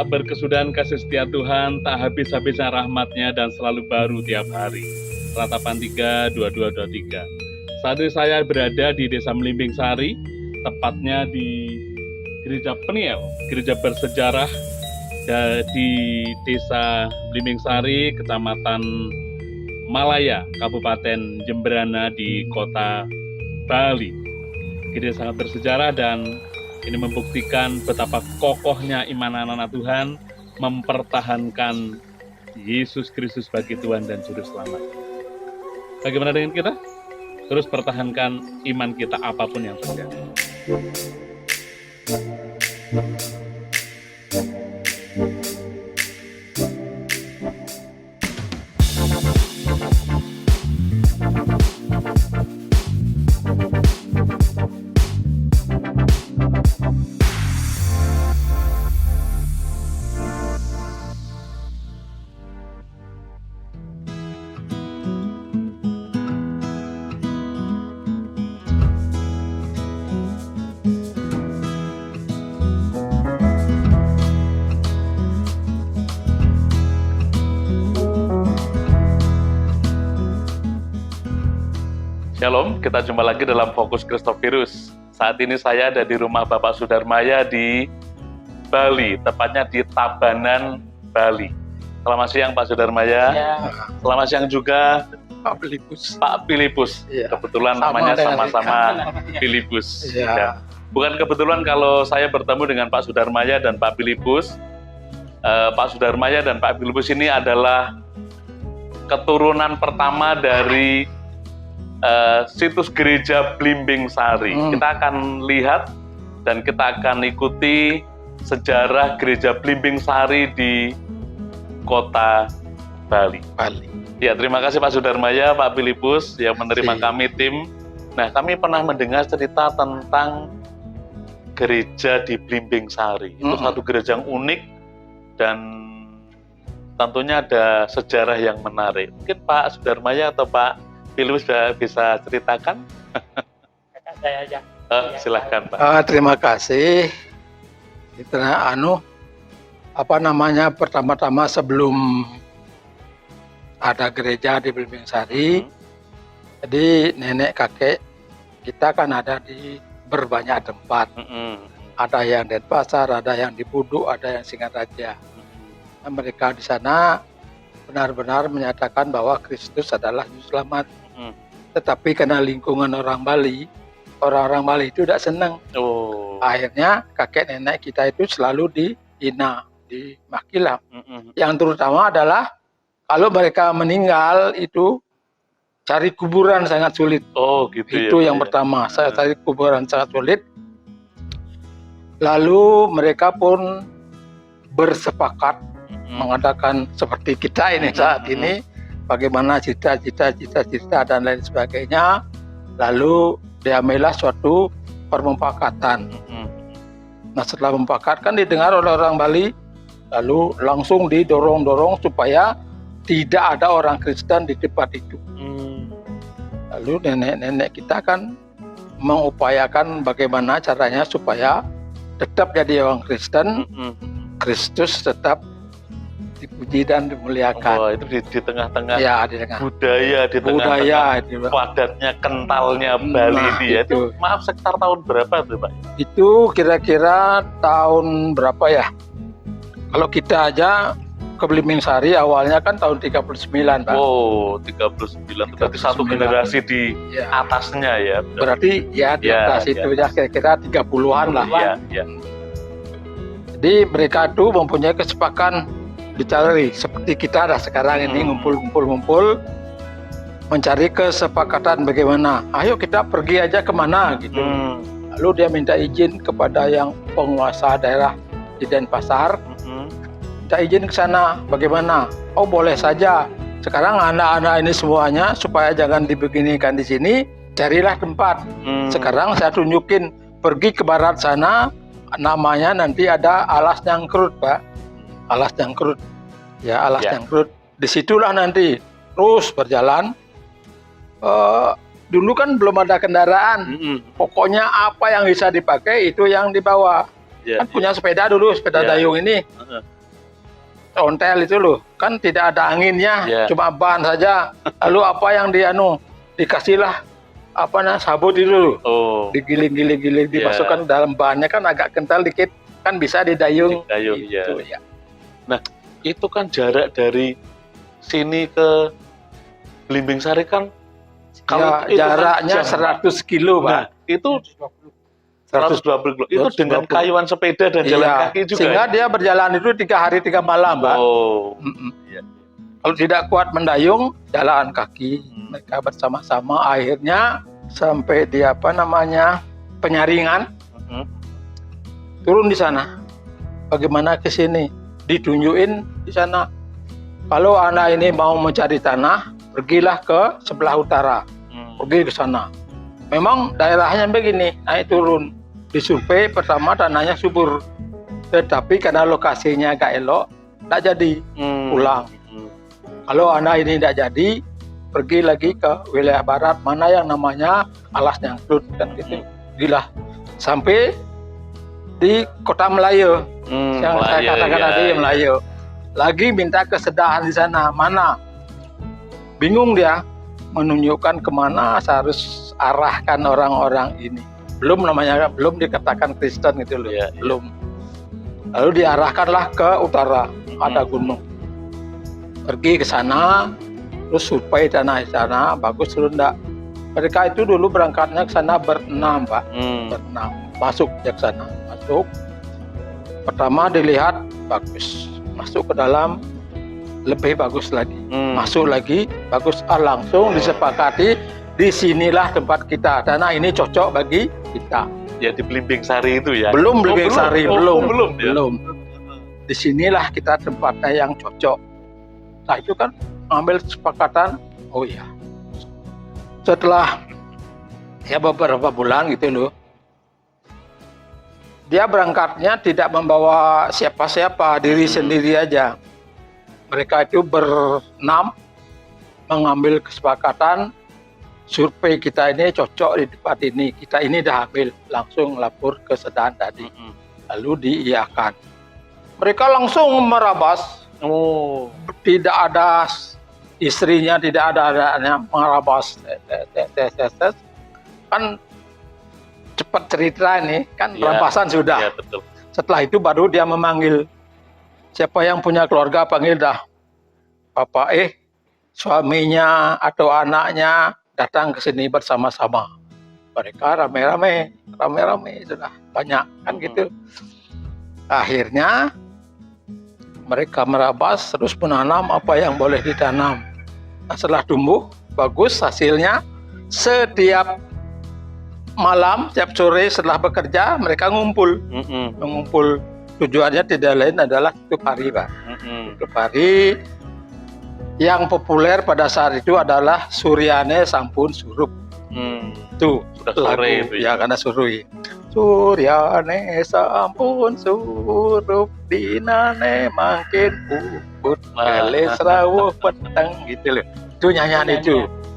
tak berkesudahan kasih setia Tuhan, tak habis-habisnya rahmat-Nya dan selalu baru tiap hari. Ratapan 3, 22-23. Saat ini saya berada di Desa Melimping Sari, tepatnya di Gereja Peniel, gereja bersejarah di Desa Melimping Sari, Kecamatan Malaya, Kabupaten Jemberana di Kota Bali. Gereja sangat bersejarah dan ini membuktikan betapa kokohnya iman anak-anak Tuhan mempertahankan Yesus Kristus sebagai Tuhan dan Juru Selamat. Bagaimana dengan kita? Terus pertahankan iman kita apapun yang terjadi. Shalom, kita jumpa lagi dalam Fokus Christophirus. Saat ini saya ada di rumah Bapak Sudarmaya di Bali, tepatnya di Tabanan, Bali. Selamat siang Pak Sudarmaya. Ya. Selamat siang juga Pak Filipus. Pak Filipus. Ya. Kebetulan namanya sama-sama Filipus. Ya. Ya. Bukan kebetulan kalau saya bertemu dengan Pak Sudarmaya dan Pak Filipus. Pak Sudarmaya dan Pak Filipus ini adalah keturunan pertama dari situs gereja Blimbing Sari. Kita akan lihat dan kita akan ikuti sejarah gereja Blimbing Sari di Kota Bali. Ya, terima kasih Pak Sudarmaya, Pak Filipus yang menerima kami tim. Nah, kami pernah mendengar cerita tentang gereja di Blimbing Sari. Itu satu gereja yang unik dan tentunya ada sejarah yang menarik. Mungkin Pak Sudarmaya atau Pak Filipus bisa ceritakan? Saya aja. Silahkan Pak. Terima kasih. Pertama-tama sebelum ada gereja di Blimbing Sari, jadi nenek kakek kita kan ada di berbanyak tempat. Ada yang di Denpasar, ada yang di Buduk, ada yang Singaraja. Nah, mereka di sana benar-benar menyatakan bahwa Kristus adalah Juru Selamat. Tetapi karena lingkungan orang-orang Bali itu tidak senang. Akhirnya kakek nenek kita itu selalu dihina, dimaki-maki. Yang terutama adalah kalau mereka meninggal itu cari kuburan sangat sulit. Itu yang pertama. Saya cari kuburan sangat sulit. Lalu mereka pun bersepakat mengadakan seperti kita ini saat ini, bagaimana cita-cita dan lain sebagainya. Lalu diambillah suatu permufakatan. Nah, setelah memufakatkan didengar oleh orang Bali, lalu langsung didorong-dorong supaya tidak ada orang Kristen di tempat itu. Lalu nenek-nenek kita kan mengupayakan bagaimana caranya supaya tetap jadi orang Kristen, Kristus tetap dipuji dan dimuliakan. Itu di tengah-tengah ya, di tengah budaya, di tengah-tengah padatnya, kentalnya Bali itu. Maaf, sekitar tahun berapa tuh Pak? Itu kira-kira tahun berapa ya? Kalau kita aja ke Blimbing Sari awalnya kan tahun 39 Pak. 39. Berarti satu generasi di atasnya ya. Berarti ya di atas itu ya kira-kira 30-an lah. Jadi mereka tuh mempunyai kesepakatan dicari seperti kita dah sekarang ini ngumpul mencari kesepakatan bagaimana. Ayo kita pergi aja kemana gitu. Lalu dia minta izin kepada yang penguasa daerah di Denpasar. Minta izin ke sana bagaimana? Oh boleh saja. Sekarang anak-anak ini semuanya supaya jangan dibeginikan di sini, carilah tempat. Sekarang saya tunjukin, pergi ke barat sana, namanya nanti ada Alas Nyangkrut Pak. Alas Nyangkrut. Ya, Alas Nyangkrut. Disitulah nanti terus berjalan. Dulu kan belum ada kendaraan. Pokoknya apa yang bisa dipakai itu yang dibawa. Kan punya sepeda dulu, sepeda dayung ini. ontel itu loh, kan tidak ada anginnya, Ya. cuma ban saja. Lalu apa yang dikasihlah sabut itu loh, Oh, digiling-giling, Ya. dimasukkan dalam bannya kan agak kental dikit, kan bisa didayung. didayung, Gitu, ya. ya. Itu kan jarak dari sini ke Belimbing Sari kan Ya, itu kan jaraknya jam, 100 kilo, Nah, Pak. itu 120. 120 kilo. Itu 120. dengan kayuan sepeda dan jalan Iya, kaki juga. sehingga ya? dia berjalan itu 3 hari 3 malam, Pak. Oh. Mm-mm. Iya. Kalau tidak kuat mendayung, jalan kaki. Hmm. Mereka bersama-sama akhirnya sampai di penyaringan, Mhm. turun di sana. Bagaimana ke sini? Ditunjukin di sana. Kalau Anda ini mau mencari tanah, pergilah ke sebelah utara. Hmm. Pergi ke sana. Memang daerahnya begini, naik turun. Disurvei pertama tanahnya subur. Tetapi karena lokasinya agak elok, tidak jadi pulang. Hmm. Kalau Anda ini tidak jadi, pergi lagi ke wilayah barat, mana yang namanya Alas Nyangkrut, kan gitu. Gila. Sampai di Kota Melayu, yang saya Melayu, katakan ya, tadi ya. Melayu. Lagi minta kesedahan di sana, mana? Bingung dia, menunjukkan kemana saya harus arahkan orang-orang ini. Belum dikatakan Kristen gitu loh, Ya, ya. belum. Lalu diarahkanlah ke utara, ada gunung. Pergi ke sana, terus survei tanah di sana, bagus atau enggak. Mereka itu dulu berangkatnya ke sana berenam, Pak. Berenam. Masuk ke sana, masuk. Pertama dilihat bagus, masuk ke dalam lebih bagus lagi, masuk lagi bagus, langsung disepakati disinilah tempat kita, tanah ini cocok bagi kita. Ya di Belimbing Sari itu ya. Belum Belimbing Sari, belum. Ya? Belum. Disinilah kita tempatnya yang cocok. Nah itu kan ambil kesepakatan. Oh iya. Setelah ya beberapa bulan gitu loh, dia berangkatnya tidak membawa siapa-siapa, diri sendiri aja. Mereka itu berenam mengambil kesepakatan, survei kita ini cocok di tempat ini, kita ini dah ambil, langsung lapor ke Sedan tadi, lalu diiyakan. Mereka langsung merabas, tidak ada istrinya, tidak ada adanya, merabas, kan cepat cerita ini, kan Ya, perampasan sudah. Ya, betul. Setelah itu baru dia memanggil siapa yang punya keluarga, panggil dah Bapak suaminya atau anaknya datang ke sini bersama-sama. Mereka rame-rame sudah banyak kan gitu. Akhirnya mereka merabas terus menanam apa yang boleh ditanam. Nah, setelah tumbuh bagus hasilnya, setiap malam, setiap sore setelah bekerja mereka ngumpul. Mengumpul tujuannya tidak lain adalah tutup hari, Pak. Tutup hari. Yang populer pada saat itu adalah Suryane Sampun Surup. Itu Sudah lagu, sore itu ya karena surui. Suryane Sampun Surup, dinane makin puput, gelis rawuh peteng gitu loh. Itu nyanyian itu.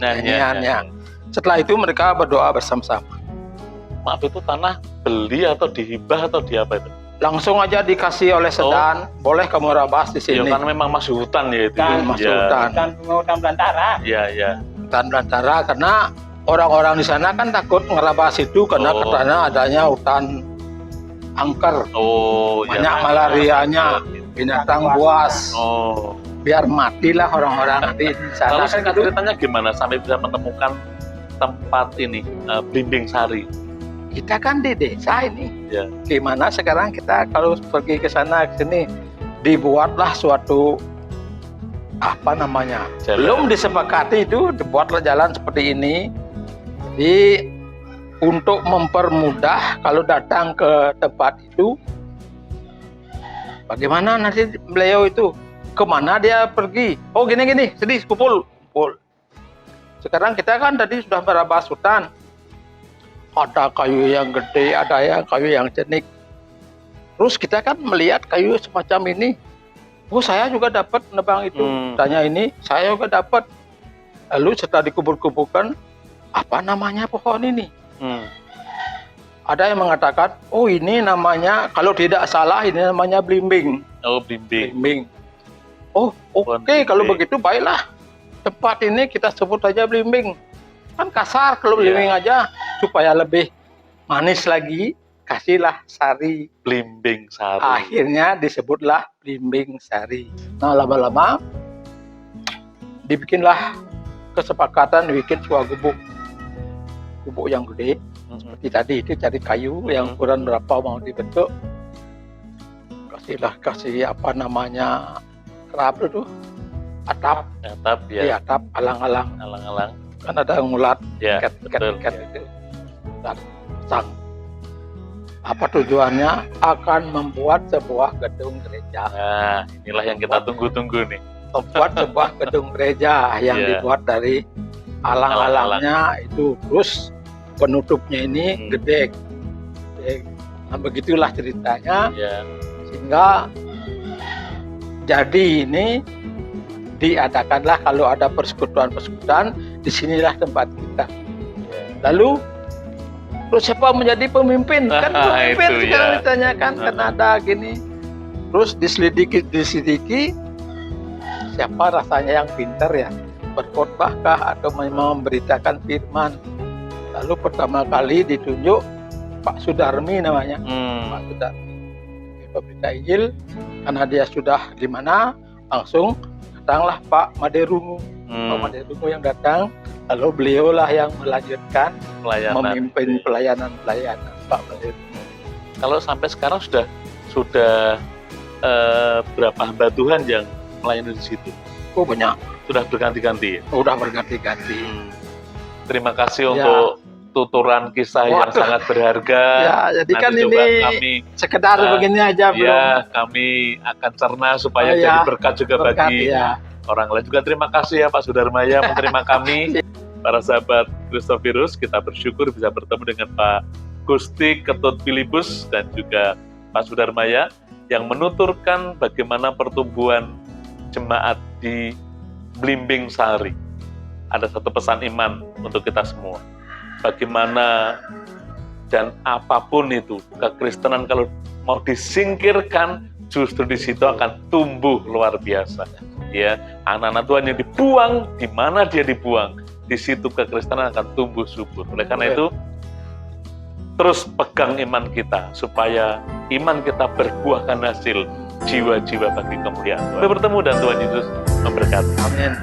Nyanyiannya. Setelah itu mereka berdoa bersama-sama. Maaf, itu tanah beli atau dihibah atau di apa itu? Langsung aja dikasih oleh Sedan, boleh kamu rabas di Ya sini. kan memang masuk hutan ya itu. Masuk hutan. Hutan belantara. Ya. Hutan belantara, karena orang-orang di sana kan takut ngerabas itu karena katanya adanya hutan angker, Oh, banyak ya. malarianya, binatang buas. Oh. Biar matilah orang-orang di sana. Lalu Kan singkat gitu. ceritanya gimana sampai bisa menemukan tempat ini, Belimbing Sari? Kita kan di desa ini. Ya. Gimana sekarang kita kalau pergi ke sana ke sini, dibuatlah suatu jalan. Belum disepakati itu, dibuatlah jalan seperti ini. Jadi untuk mempermudah kalau datang ke tempat itu, bagaimana nanti beliau itu kemana dia pergi? Oh gini, sedih kumpul. Sekarang kita kan tadi sudah merabas hutan. Ada kayu yang gede, ada yang kayu yang cenik. Terus kita kan melihat kayu semacam ini. Oh saya juga dapat menebang itu. Tanya ini, saya juga dapat. Lalu setelah dikumpul-kumpulkan, apa namanya pohon ini? Ada yang mengatakan, oh ini namanya, kalau tidak salah ini namanya belimbing. Oh, Belimbing. Belimbing. Oh, oke, Blimbing. kalau begitu baiklah. Tempat ini kita sebut aja Blimbing. Kan kasar kalau Iya. Blimbing aja, supaya lebih manis lagi, kasihlah Sari. Blimbing Sari. Akhirnya disebutlah Blimbing Sari. Nah, lama-lama dibikinlah kesepakatan bikin sebuah gubuk. Gubuk yang gede. Seperti tadi itu cari kayu yang ukuran berapa mau dibentuk. Kasih apa namanya, kerap itu, atap. Atap ya. Iya, atap, alang-alang. Alang-alang. Kan ada ngulat, Ya, ket betul. itu. Dan pasang. Apa tujuannya? Akan membuat sebuah gedung gereja. Nah, inilah yang kita tunggu-tunggu nih. Membuat sebuah gedung gereja yang Iya. dibuat dari alang-alangnya itu. Terus penutupnya ini gede. Nah, begitulah ceritanya. Ya. Sehingga jadi ini diadakanlah kalau ada persekutuan-persekutuan, disinilah tempat kita. Lalu terus siapa menjadi pemimpin? Kan pemimpin Itu sekarang ya. ditanyakan, kan ada gini. Terus diselidiki siapa rasanya yang pintar ya, berkhotbahkah atau memberitakan firman. Lalu pertama kali ditunjuk Pak Sudarmi namanya. Pak Sudarmi pemberita Injil, karena dia sudah di mana, langsung datanglah Pak Maderungu. Pak Maderungu yang datang, lalu beliaulah yang melanjutkan Pelayanan. memimpin pelayanan Pak Maderungu. Kalau sampai sekarang sudah berapa hamba Tuhan yang melayani di situ? Oh, banyak, Sudah berganti-ganti ya? udah berganti-ganti. Terima kasih Ya. untuk tuturan kisah yang Waduh. sangat berharga. Ya, jadi Nanti kan coba ini kami, sekedar begini aja belum. ya, kami akan cerna supaya Oh, jadi ya. berkat juga Berkat, bagi ya. orang lain juga. Terima kasih ya Pak Sudarmaya menerima kami. Para sahabat Christophirus, kita bersyukur bisa bertemu dengan Pak Gusti Ketut Filipus dan juga Pak Sudarmaya yang menuturkan bagaimana pertumbuhan jemaat di Blimbing Sari. Ada satu pesan iman untuk kita semua. Bagaimana dan apapun itu, kekristenan kalau mau disingkirkan, justru di situ akan tumbuh luar biasa. Ya, anak-anak Tuhan yang dibuang, di mana dia dibuang, di situ kekristenan akan tumbuh subur. Oleh karena itu, terus pegang iman kita supaya iman kita berbuahkan hasil jiwa-jiwa bagi kemuliaan Tuhan. Sampai bertemu dan Tuhan Yesus memberkati. Amin.